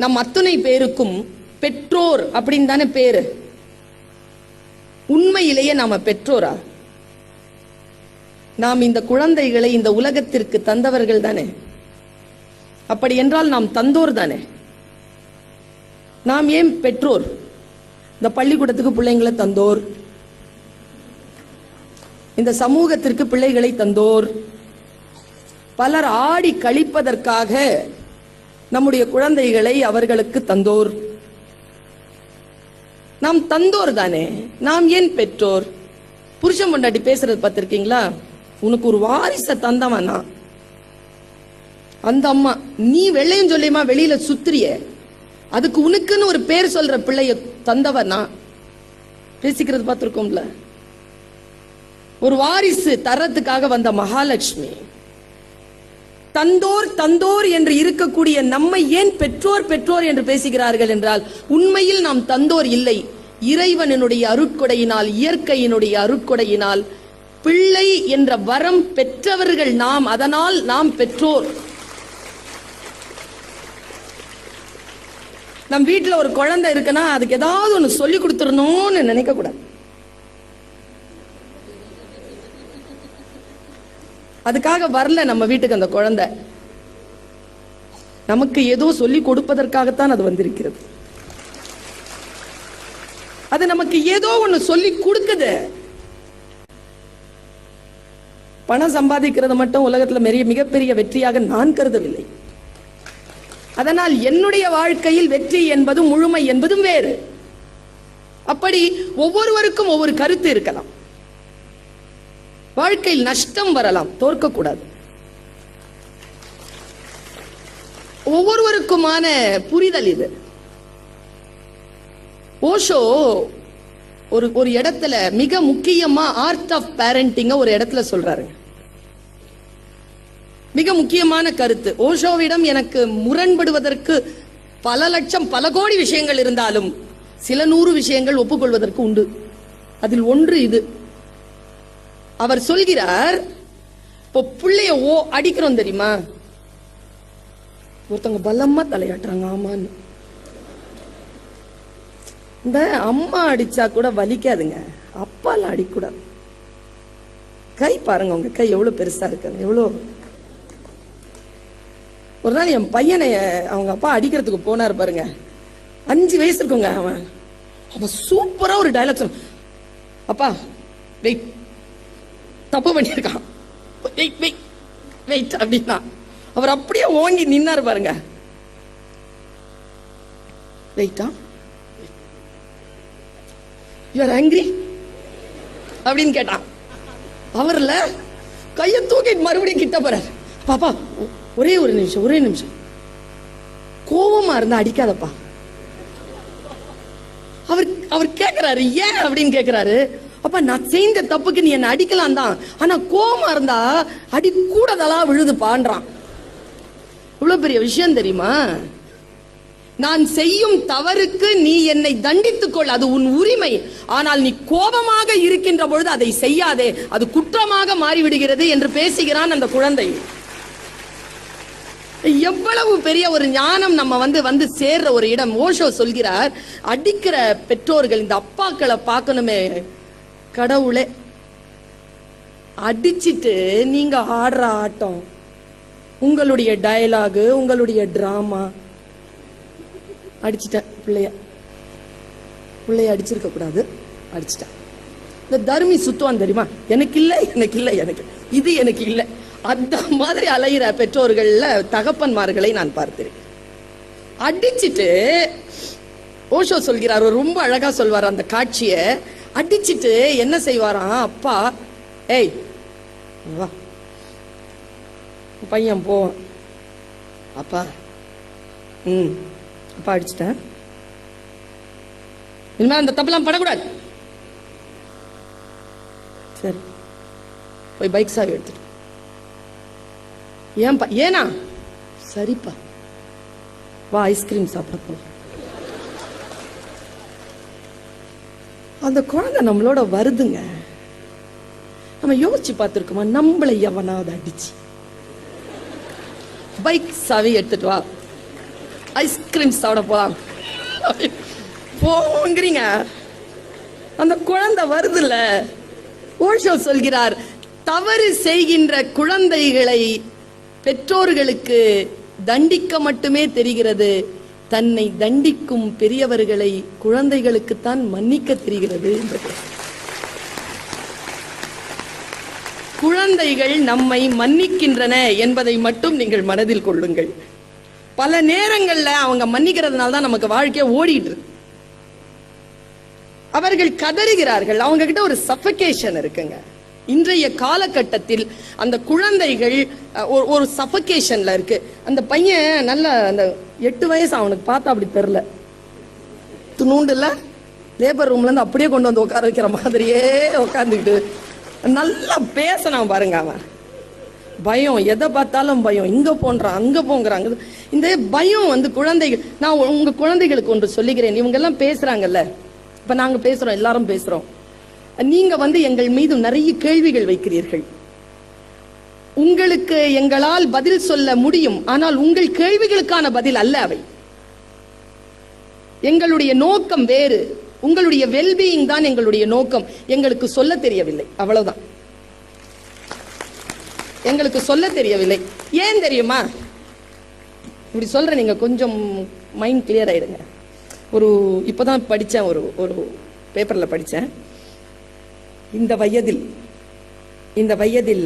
நம் அத்தனை பேருக்கும் பெற்றோர் அப்படின்னு தானே பேரு. உண்மையிலேயே நாம பெற்றோரா? நாம் இந்த குழந்தைகளை இந்த உலகத்திற்கு தந்தவர்கள் தானே. அப்படி என்றால் நாம் தந்தோர் தானே. நாம் ஏன் பெற்றோர்? இந்த பள்ளிக்கூடத்துக்கு பிள்ளைங்களை தந்தோர், இந்த சமூகத்திற்கு பிள்ளைகளை தந்தோர், பலர் ஆடி கழிப்பதற்காக நம்முடைய குழந்தைகளை அவர்களுக்கு தந்தோர். நாம் தந்தோர் தானே. நாம் ஏன் பெற்றோர்? புருஷன் பொண்டாட்டி பேசுறது பார்த்திருக்கீங்களா? உனக்கு ஒரு வாரிசை தந்தவன் நான். அந்த அம்மா நீ வெள்ளையும் சொல்லியமா வெளியில சுத்திரிய, அதுக்கு உனக்குன்னு ஒரு பேர் சொல்ற பிள்ளைய தந்தவன் நான். பேசிக்கிறது பார்த்திருக்கோம்ல. ஒரு வாரிசு தரத்துக்காக வந்த மகாலட்சுமி. தந்தோர் தந்தோர் என்று இருக்கக்கூடிய நம்மை ஏன் பெற்றோர் பெற்றோர் என்று பேசுகிறார்கள் என்றால், உண்மையில் நாம் தந்தோர் இல்லை. இறைவனுடைய அருட்கொடையினால், இயற்கையினுடைய அருட்கொடையினால் பிள்ளை என்ற வரம் பெற்றவர்கள் நாம். அதனால் நாம் பெற்றோர். நம் வீட்டுல ஒரு குழந்தை இருக்குன்னா அதுக்கு ஏதாவது ஒண்ணு சொல்லி கொடுத்துடணும்னு நினைக்க கூடாது. அதுக்காக வரல நம்ம வீட்டுக்கு அந்த குழந்தை. நமக்கு ஏதோ சொல்லி கொடுப்பதற்காகத்தான் அது வந்திருக்கிறது. அது நமக்கு ஏதோ ஒண்ணு சொல்லி கொடுக்குது. பணம் சம்பாதிக்கிறது மட்டும் உலகத்துல மிகப்பெரிய வெற்றியாக நான் கருதவில்லை. அதனால் என்னுடைய வாழ்க்கையில் வெற்றி என்பதும் முழுமை என்பதும் வேறு. அப்படி ஒவ்வொருவருக்கும் ஒவ்வொரு கருத்து இருக்கலாம். வாழ்க்கையில் நஷ்டம் வரலாம், தோற்கக்கூடாது. ஒவ்வொருவருக்குமான புரிதல் இது. ஓஷோ ஒரு இடத்துல மிக முக்கியமா ஆர்ட் ஆஃப் பேரண்டிங் ஒரு இடத்துல சொல்றாரு. மிக முக்கியமான கருத்து. ஓஷோவிடம் எனக்கு முரண்படுவதற்கு பல லட்சம் பல கோடி விஷயங்கள் இருந்தாலும் சில 100 விஷயங்கள் ஒப்புக்கொள்வதற்கு உண்டு. அதில் ஒன்று இது. அவர் சொல்கிறார், இப்போ பிள்ளைய அடிக்கிறோம் தெரியுமா? ஒருத்தவங்க பலமா தலையாட்டுறாங்க ஆமான்னு. இந்த அம்மா அடிச்சா கூட வலிக்காதுங்க, அப்பாலாம் அடிக்கூடாது. கை பாருங்க, உங்க கை எவ்வளவு பெருசா இருக்காங்க. எவ்வளவு. ஒரு நாள் என் பையனை அவங்க அப்பா அடிக்கிறதுக்கு போனார் பாருங்க. 5 வயசு இருக்குங்க. அவன் சூப்பரா ஒரு டயலாக் சொன்ன, அப்பா வெயிட், தப்பு பண்ணியிருக்கான், வெயிட் வெயிட் வெயிட் அப்படின்னா அவர் அப்படியே ஓங்கி நின்னாரு பாருங்க. வெயிட்டா, யூ ஆர் ஆங்கிரி அப்படின்னு கேட்டான். அவர்ல கையை தூக்கி மறுபடியும் கிட்ட போறாரு. பாப்பா ஒரே ஒரு நிமிஷம், கோபமா இருந்தா அடிக்காதப்பா. அவர் கேட்கிறாரு, ஏன் அப்படின்னு கேட்கிறாரு. அப்பா நான் செய்த தப்புக்கு நீ என்ன அடிக்கலாம் தான், ஆனா கோபமா இருந்தா அடி கூடதலா விழுதுப்பான்றான். இவ்வளவு பெரிய விஷயம் தெரியுமா? நான் செய்யும் தவறுக்கு நீ என்னை தண்டித்துக் கொள், அது உன் உரிமை. ஆனால் நீ கோபமாக இருக்கின்ற பொழுது அதை செய்யாதே, அது குற்றமாக மாறிவிடுகிறது என்று பேசுகிறான் அந்த குழந்தை. எவ்வளவு பெரிய ஒரு ஞானம் நம்ம வந்து சேர்ற ஒரு இடம். ஓஷோ சொல்கிறார், அடிக்கிற பெற்றோர்கள் இந்த அப்பாக்களை பார்க்கணுமே. கடவுளே, அடிச்சிட்டு நீங்க ஆடுற ஆட்டம், உங்களுடைய டயலாகு, உங்களுடைய டிராமா. அடிச்சிட்டேன் பிள்ளைய அடிச்சிருக்க கூடாது, அடிச்சிட்டேன். இந்த தர்மி சுத்துவான் தெரியுமா, எனக்கு இல்லை எனக்கு இல்லை எனக்கு இது எனக்கு இல்லை, அந்த மாதிரி அலையிற பெற்றோர்கள்ல தகப்பன்மார்களை நான் பார்த்திருக்கேன். அடிச்சிட்டு ஓஷோ சொல்கிறார், ரொம்ப அழகா சொல்வார் அந்த காட்சியை. அடிச்சிட்டு என்ன செய்வாராம் அப்பா, ஏய் வா, பையன் போவான். அப்பா அப்பா அடிச்சிட்டேன், இனிமே அந்த தப்பெல்லாம் படக்கூடாது. சரி போய் பைக் சாவி எடுத்துட்டு. ஏன்பா? ஏனா? சரிப்பா வா ஐஸ்கிரீம் சாப்பிட போ. அந்த குழந்தை நம்மளோட வருதுங்க. நம்ம யோசிச்சு பார்த்திருக்கோமா? நம்மளை எவனாவது அடிச்சு பைக் சாவி எடுத்துட்டு வா, ஐஸ்கிரீம் சாப்பிட போலாம் போங்கிறீங்க. அந்த குழந்தை வருதுல்ல, ஓஷோ சொல்கிறார், தவறு செய்கின்ற குழந்தைகளை பெற்றோர்களுக்கு தண்டிக்க மட்டுமே தெரிகிறது, தன்னை தண்டிக்கும் பெரியவர்களை குழந்தைகளுக்குத்தான் மன்னிக்க தெரிகிறது என்பது. குழந்தைகள் நம்மை மன்னிக்கின்றன என்பதை மட்டும் நீங்கள் மனதில் கொள்ளுங்கள். பல நேரங்கள்ல அவங்க மன்னிக்கிறதுனால தான் நமக்கு வாழ்க்கையை ஓடிட்டு இருக்கு. அவர்கள் கதறுகிறார்கள், அவங்க கிட்ட ஒரு சஃபகேஷன் இருக்குங்க. இன்றைய காலகட்டத்தில் அந்த குழந்தைகள் ஒரு சஃபகேஷன்ல இருக்கு. அந்த பையன் நல்ல அந்த 8 வயசு, அவனுக்கு பார்த்தா அப்படி தெரியல, துணுண்டுல லேபர் ரூம்ல இருந்து அப்படியே கொண்டு வந்து உட்கார வைக்கிற மாதிரியே உட்காந்துக்கிட்டு நல்லா பேசினான் பாருங்க. அவன் பயம், எதை பார்த்தாலும் பயம், இங்க போன்றான் அங்க போங்கிறாங்க. இந்த பயம் வந்து குழந்தைகள், நான் உங்க குழந்தைகளுக்கு ஒன்று சொல்லுகிறேன். இவங்க எல்லாம் பேசுறாங்கல்ல, இப்ப நாங்க பேசுறோம், எல்லாரும் பேசுறோம். நீங்க வந்து எங்கள் மீது நிறைய கேள்விகள் வைக்கிறீர்கள். உங்களுக்கு எங்களால் பதில் சொல்ல முடியும், ஆனால் உங்கள் கேள்விகளுக்கான பதில் அல்ல அவை. எங்களுடைய நோக்கம் வேறு, உங்களுடைய வெல்பீயிங் தான் எங்களுடைய நோக்கம். எங்களுக்கு சொல்ல தெரியவில்லை, அவ்வளவுதான். எங்களுக்கு சொல்ல தெரியவில்லை. ஏன் தெரியுமா? இப்படி சொல்றேன், நீங்க கொஞ்சம் மைண்ட் கிளியர் ஆயிடுங்க. இப்பதான் படிச்சேன், ஒரு பேப்பர்ல படிச்சேன். இந்த வயதில்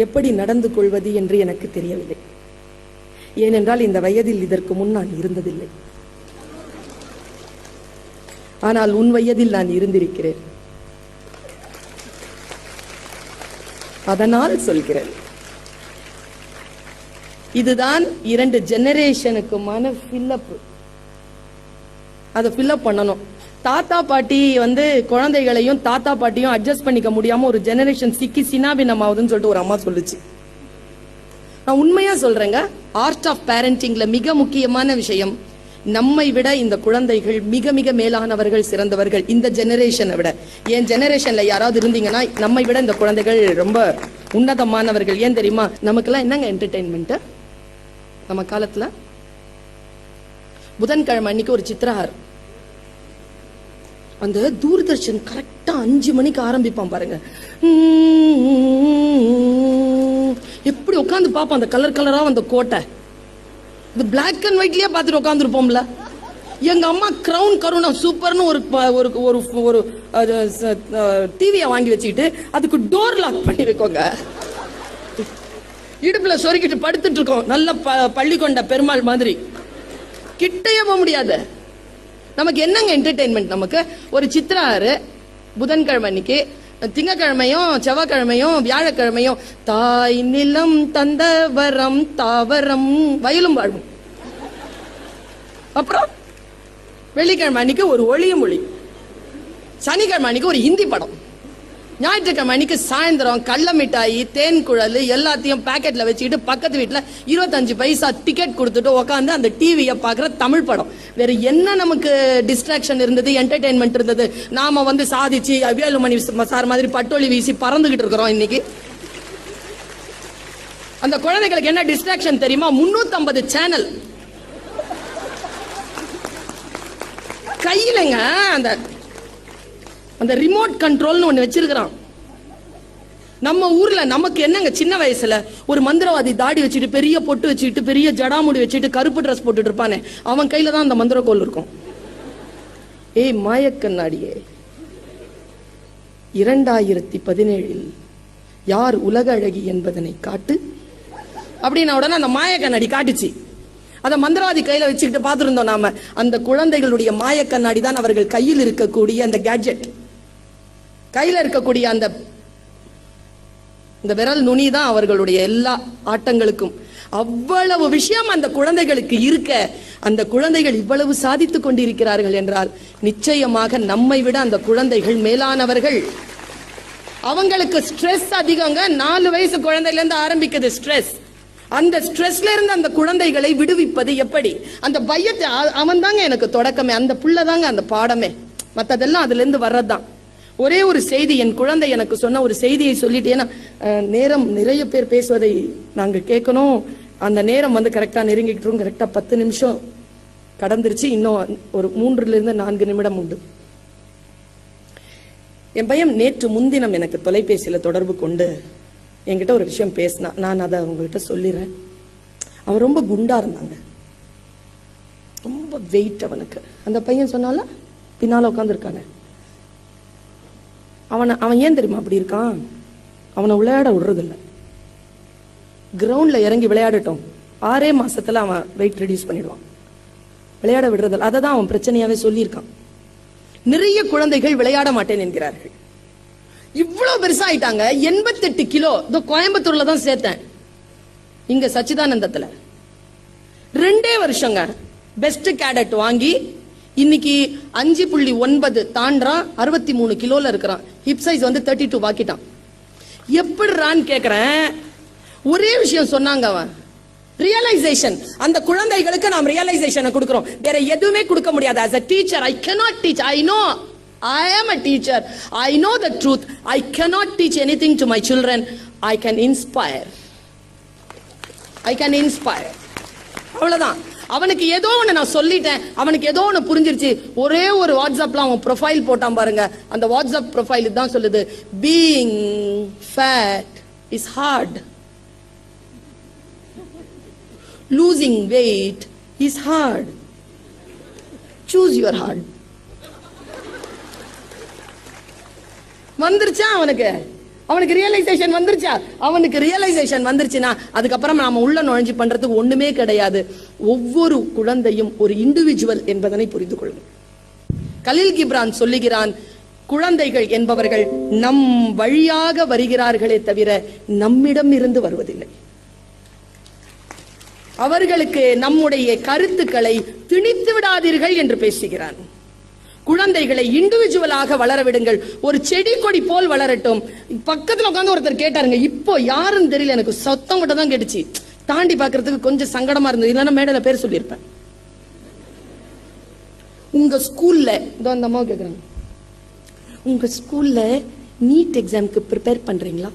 எப்படி நடந்து கொள்வது என்று எனக்கு தெரியவில்லை. ஏனென்றால் இந்த வயதில் இதற்கு முன் நான் இருந்ததில்லை. ஆனால் உன் வயதில் நான் இருந்திருக்கிறேன், அதனால் சொல்கிறேன். இதுதான் 2 ஜெனரேஷனுக்குமான ஃபில்லப். அதை ஃபில்லப் பண்ணணும். தாத்தா பாட்டி வந்து குழந்தைகளையும் தாத்தா பாட்டியும் அட்ஜஸ்ட் பண்ணிக்க முடியாம ஒரு ஜெனரேஷன் சிக்கி சினாபினம் ஆகுதுன்னு சொல்லிட்டு ஒரு அம்மா சொல்லுச்சு. நான் உண்மையா சொல்றேங்க, ஆர்ட் ஆஃப் பேரண்டிங்ல மிக முக்கியமான விஷயம், நம்மை விட இந்த குழந்தைகள் மிக மிக மேலானவர்கள், சிறந்தவர்கள். இந்த ஜெனரேஷனை விட, என் ஜெனரேஷன்ல யாராவது இருந்தீங்கன்னா நம்மை விட இந்த குழந்தைகள் ரொம்ப உன்னதமானவர்கள். ஏன் தெரியுமா? நமக்கெல்லாம் என்னங்க என்டர்டெயின்மெண்ட்? நம்ம காலத்துல புதன்கிழமை அன்னைக்கு ஒரு சித்திரஹார், அந்த தூர்தர்ஷன் கரெக்டா 5 மணிக்கு ஆரம்பிப்பான் பாருங்க. எப்படி உட்காந்து பாப்பான் அந்த கலர் கலரா அந்த கோட்டை. இது பிளாக் அண்ட் ஒயிட்லயே பார்த்துட்டு உட்காந்துருப்போம்ல. எங்க அம்மா கிரவுன் கருணா சூப்பர்னு ஒரு டிவியை வாங்கி வச்சுக்கிட்டு அதுக்கு டோர் லாக் பண்ணி வைக்கோங்க. இடுப்புல சொருக்கிட்டு படுத்துட்டு இருக்கோம், நல்ல பள்ளி கொண்ட பெருமாள் மாதிரி. கிட்டையே போக முடியாது. நமக்கு என்னங்க என்டர்டெயின்மெண்ட்? நமக்கு ஒரு சித்திராறு புதன்கிழமை அன்னைக்கு, திங்கக்கிழமையும் செவ்வாய்க்கிழமையும் வியாழக்கிழமையும் தாய் நிலம் தந்த வரம் தாவரம் வயலும் வாழும். அப்புறம் வெள்ளிக்கிழமை அன்னைக்கு ஒரு ஒளியும் ஒளி, சனிக்கிழமை அன்னைக்கு ஒரு ஹிந்தி படம், ஞாயிற்றுக்கிழமை அன்னைக்கு சாயந்தரம் கள்ள மிட்டாயி தேன் குழல் எல்லாத்தையும் பாக்கெட்ல வச்சுக்கிட்டு பக்கத்து வீட்டுல 25 பைசா டிக்கெட் கொடுத்துட்டு உட்காந்து அந்த டிவியை பாக்குற தமிழ் படம். வேற என்ன நமக்கு டிஸ்ட்ராக்ஷன் இருந்தது, என்டர்டைன்மெண்ட் இருந்தது? நாம வந்து சாதிச்சு வேலுமணி சார் மாதிரி பட்டோலி வீசி பறந்துகிட்டு இருக்கிறோம் இன்னைக்கு. அந்த குழந்தைகளுக்கு என்ன டிஸ்ட்ராக்ஷன் தெரியுமா? 350 சேனல் கையிலங்க. அந்த ரிமோட் கண்ட்ரோல்னு ஒண்ணு வச்சிருக்கிறான். நம்ம ஊர்ல நமக்கு என்னங்க, சின்ன வயசுல ஒரு மந்திரவாதி தாடி வச்சுட்டு பெரிய பொட்டு வச்சுக்கிட்டு பெரிய ஜடாமுடி வச்சுட்டு கருப்பு ட்ரெஸ் போட்டுட்டு இருப்பானே, அவன் கையில தான் அந்த மந்திரக்கோல் இருக்கும். ஏய் மாயக்கண்ணாடியே, 2017 யார் உலக அழகி என்பதனை காட்டு அப்படின்னா உடனே அந்த மாயக்கண்ணாடி காட்டுச்சு. அத மந்திரவாதி கையில வச்சுக்கிட்டு பார்த்துருந்தோம் நாம. அந்த குழந்தைகளுடைய மாயக்கண்ணாடி தான் அவர்கள் கையில் இருக்கக்கூடிய அந்த கேட்ஜெட், கையில இருக்கக்கூடிய அந்த விரல் நுனி தான் அவர்களுடைய எல்லா ஆட்டங்களுக்கும். அவ்வளவு விஷயம் அந்த குழந்தைகளுக்கு இருக்க, அந்த குழந்தைகள் இவ்வளவு சாதித்துக் கொண்டிருக்கிறார்கள் என்றால் நிச்சயமாக நம்மை விட அந்த குழந்தைகள் மேலானவர்கள். அவங்களுக்கு ஸ்ட்ரெஸ் அதிகங்க. 4 வயசு குழந்தையில இருந்து ஆரம்பிக்குது ஸ்ட்ரெஸ். அந்த ஸ்ட்ரெஸ்ல இருந்து அந்த குழந்தைகளை விடுவிப்பது எப்படி? அந்த பயத்தை, அவன் தாங்க எனக்கு தொடக்கமே, அந்த புள்ளதாங்க அந்த பாடமே, மற்றதெல்லாம் அதுல இருந்து வர்றதுதான். ஒரே ஒரு செய்தி, என் குழந்தை எனக்கு சொன்ன ஒரு செய்தியை சொல்லிட்டு, ஏன்னா நேரம் நிறைய பேர் பேசுவதை நாங்க கேட்கணும். அந்த நேரம் வந்து கரெக்டா நெருங்கிக்கிட்டு, கரெக்டா 10 நிமிஷம் கடந்துருச்சு, இன்னும் ஒரு 3-4 நிமிடம் உண்டு. என் பையன் நேற்று முன்தினம் எனக்கு தொலைபேசியில தொடர்பு கொண்டு என்கிட்ட ஒரு விஷயம் பேசினா. நான் அதை உங்ககிட்ட சொல்லிடுறேன். அவன் ரொம்ப குண்டா இருந்தாங்க, ரொம்ப வெயிட் அவனுக்கு. அந்த பையன் சொன்னால பின்னால உட்காந்துருக்காங்க. அவன் ஏன் தெரியுமா அப்படி இருக்கான்? அவனை விளையாட விடுறதில்ல. கிரவுண்ட்ல இறங்கி விளையாடட்டும், 6 மாசத்துல அவன் வெயிட் ரெடியூஸ் பண்ணிடுவான். விளையாட விடுறதில்ல. அதை தான் அவன் பிரச்சனையாவே சொல்லியிருக்கான். நிறைய குழந்தைகள் விளையாட மாட்டேன் என்கிறார்கள். இவ்வளவு பெருசா ஆயிட்டாங்க. 88 கிலோ. கோயம்புத்தூர்ல தான் சேர்த்தேன், இங்க சச்சிதானந்தத்துல. 2 வருஷங்க பெஸ்ட் கேடட் வாங்கி இன்னைக்கு 5.9 தாண்டான், 63 கிலோல இருக்கிறான். ஹிப் சைஸ் வந்து 32 வாக்கிட்டான். எப்படிறான்னு கேக்குறேன். ஒரே விஷயம் சொன்னாங்க அவன், ரியலைசேஷன். அந்த குழந்தைகளுக்கு நாம் ரியலைசேஷனை கொடுக்கிறோம், வேற எதுவுமே கொடுக்க முடியாது. as a teacher I cannot teach. I know I am a teacher, I know the truth. I cannot teach anything to my children. I can inspire. அவ்வளவுதான். அவனுக்கு ஏதோ ஒண்ணு நான் சொல்லிட்டேன், அவனுக்கு ஏதோ ஒண்ணு புரிஞ்சிருச்சு. ஒரே ஒரு வாட்ஸ்அப்ல அவன் ப்ரொஃபைல் போட்டான் பாருங்க. அந்த வாட்ஸ்அப் ப்ரொஃபைல் தான் சொல்லுது, being fat is hard, losing weight is hard, choose your hard. வந்துருச்சா அவனுக்கு ரியலைசேஷன் வந்துருச்சா? அவனுக்கு ரியலைசேஷன் வந்துருச்சுன்னா அதுக்கப்புறம் நாம உள்ள நுழைஞ்சு பண்றதுக்கு ஒண்ணுமே கிடையாது. ஒவ்வொரு குழந்தையும் ஒரு இண்டிவிஜுவல் என்பதனை புரிந்து கொள்ளும். கலீல் கிப்ரான் சொல்லுகிறான், குழந்தைகள் என்பவர்கள் நம் வழியாக வருகிறார்களே தவிர நம்மிடம் இருந்து வருவதில்லை. அவர்களுக்கு நம்முடைய கருத்துக்களை திணித்து விடாதீர்கள் என்று பேசுகிறான். குழந்தைகளை இண்டிவிஜுவலாக வளர விடுங்கள். ஒரு செடி கொடி போல் வளரட்டும். பக்கத்துல உட்கார்ந்து ஒருத்தர் கேட்டாருங்க, இப்போ யாருன்னு தெரியல, எனக்கு சத்தம் மட்டும் தான் கேட்டுச்சு. தாண்டி பாக்குறதுக்கு கொஞ்சம் சங்கடமா இருந்தது, இல்லைன்னா மேடையில பேர் சொல்லியிருப்பேன். உங்க ஸ்கூல்ல அந்த அம்மா கேக்குறாங்க, உங்க ஸ்கூல்ல நீட் எக்ஸாம்க்கு ப்ரிப்பேர் பண்றீங்களா?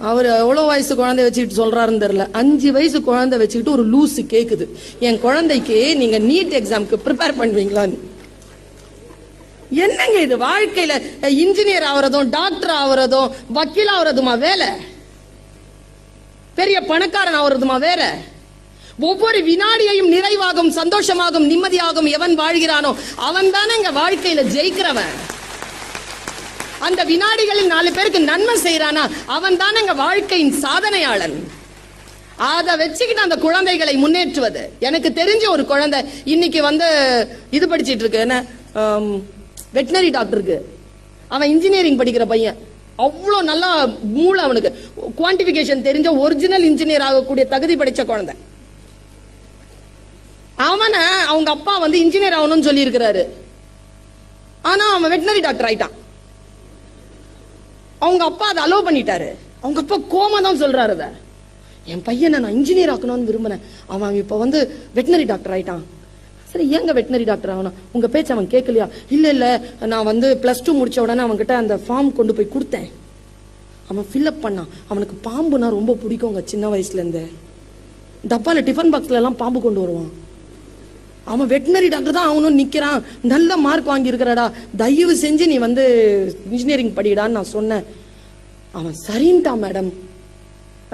அவர் எவ்வளவு வயசு குழந்தை வச்சுக்கிட்டு சொல்றாருன்னு தெரியல. 5 வயசு குழந்தை வச்சுக்கிட்டு ஒரு லூசு கேக்குது, என் குழந்தைக்கு நீங்க நீட் எக்ஸாம்க்கு ப்ரிப்பேர் பண்ணுவீங்களான்னு. என்னங்க இது? வாழ்க்கையில இன்ஜினியர் ஆவறதும் டாக்டர் ஆவறதும் வக்கீல் ஆவறதுமா வேலை? பெரிய பணக்காரன் ஆவறதுமா வேலை? ஒவ்வொரு வினாடியையும் நிறைவாகும், சந்தோஷமாகும், நிம்மதியாகும் எவன் வாழ்கிறானோ அவன் தானே இங்க வாழ்க்கையில ஜெயிக்கிறவன். அந்த வினாடிகளில் 4 பேருக்கு நன்மை செய்யறானா அவன் தானே எங்க வாழ்க்கையின் சாதனையாளன். அதை வச்சுக்கிட்டு அந்த குழந்தைகளை முன்னேற்றுவது. எனக்கு தெரிஞ்ச ஒரு குழந்தை இன்னைக்கு வந்து இது படிச்சிட்டு இருக்கு, என்ன வெட்டினரி டாக்டருக்கு. அவன் இன்ஜினியரிங் படிக்கிற பையன். அவ்வளோ நல்லா மூளை அவனுக்கு, குவான்டிபிகேஷன் தெரிஞ்ச ஒரிஜினல் இன்ஜினியர் ஆகக்கூடிய தகுதி படிச்ச குழந்தை. அவனை அவங்க அப்பா வந்து இன்ஜினியர் ஆகணும்னு சொல்லி இருக்கிறாரு. ஆனா அவன் வெட்டினரி டாக்டர் ஆயிட்டான். அவங்க அப்பா அதை அலோவ் பண்ணிட்டாரு. அவங்க அப்பா கோமா தான் சொல்றாரு, அத என் பையனை நான் இன்ஜினியர் ஆக்கணும்னு விரும்பினேன், அவன் இப்ப வந்து வெட்டினரி டாக்டர் ஆயிட்டான். சரி, ஏங்க வெட்டினரி டாக்டர் ஆகணும்? உங்க பேச்சு அவன் கேட்கலையா? இல்ல நான் வந்து +2 முடிச்ச உடனே அவன் கிட்ட அந்த ஃபார்ம் கொண்டு போய் கொடுத்தேன், அவன் ஃபில்அப் பண்ணான். அவனுக்கு பாம்புனா ரொம்ப பிடிக்குங்க. சின்ன வயசுல இருந்து டப்பால டிஃபன் பாக்ஸ்ல எல்லாம் பாம்பு கொண்டு வருவான். அவன் வெட்டினரி டாக்டர் தான் அவனும் நிக்கிறான். நல்ல மார்க் வாங்கி இருக்கிறடா, தயவு செஞ்சு நீ வந்து இன்ஜினியரிங் படிடான்னு நான் சொன்னேன். அவன் சரின்ட்டான் மேடம்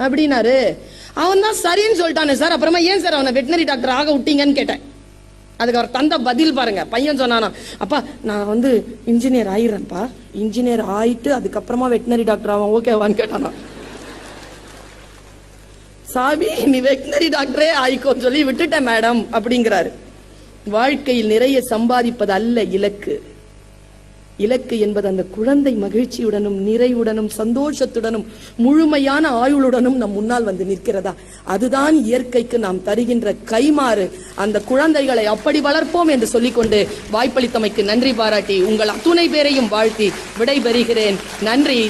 அப்படின்னாரு. அவன் தான் சரின்னு சொல்லிட்டானே சார், அப்புறமா ஏன் சார் அவனை வெட்டினரி டாக்டர் ஆக விட்டீங்கன்னு கேட்டேன். அதுக்கு அவர் தந்த பதில் பாருங்க. பையன் சொன்னானா, அப்பா நான் வந்து இன்ஜினியர் ஆயிடுறேன்ப்பா, இன்ஜினியர் ஆயிட்டு அதுக்கப்புறமா வெட்டினரி டாக்டர் ஆவான், ஓகேவான்னு கேட்டானா. சாமி நீ வெட்டினரி டாக்டரே ஆயிக்கோன்னு சொல்லி விட்டுட்டேன் மேடம் அப்படிங்கிறாரு. வாழ்க்கையில் நிறைய சம்பாதிப்பது அல்ல இலக்கு. இலக்கு என்பது அந்த குழந்தை மகிழ்ச்சியுடனும் நிறைவுடனும் சந்தோஷத்துடனும் முழுமையான ஆயுளுடனும் நம் முன்னால் வந்து நிற்கிறதா, அதுதான் இயற்கைக்கு நாம் தருகின்ற கைமாறு. அந்த குழந்தைகளை அப்படி வளர்ப்போம் என்று சொல்லிக்கொண்டு வாய்ப்பளித்தமைக்கு நன்றி பாராட்டி உங்கள் அத்துணை பேரையும் வாழ்த்தி விடைபெறுகிறேன். நன்றி.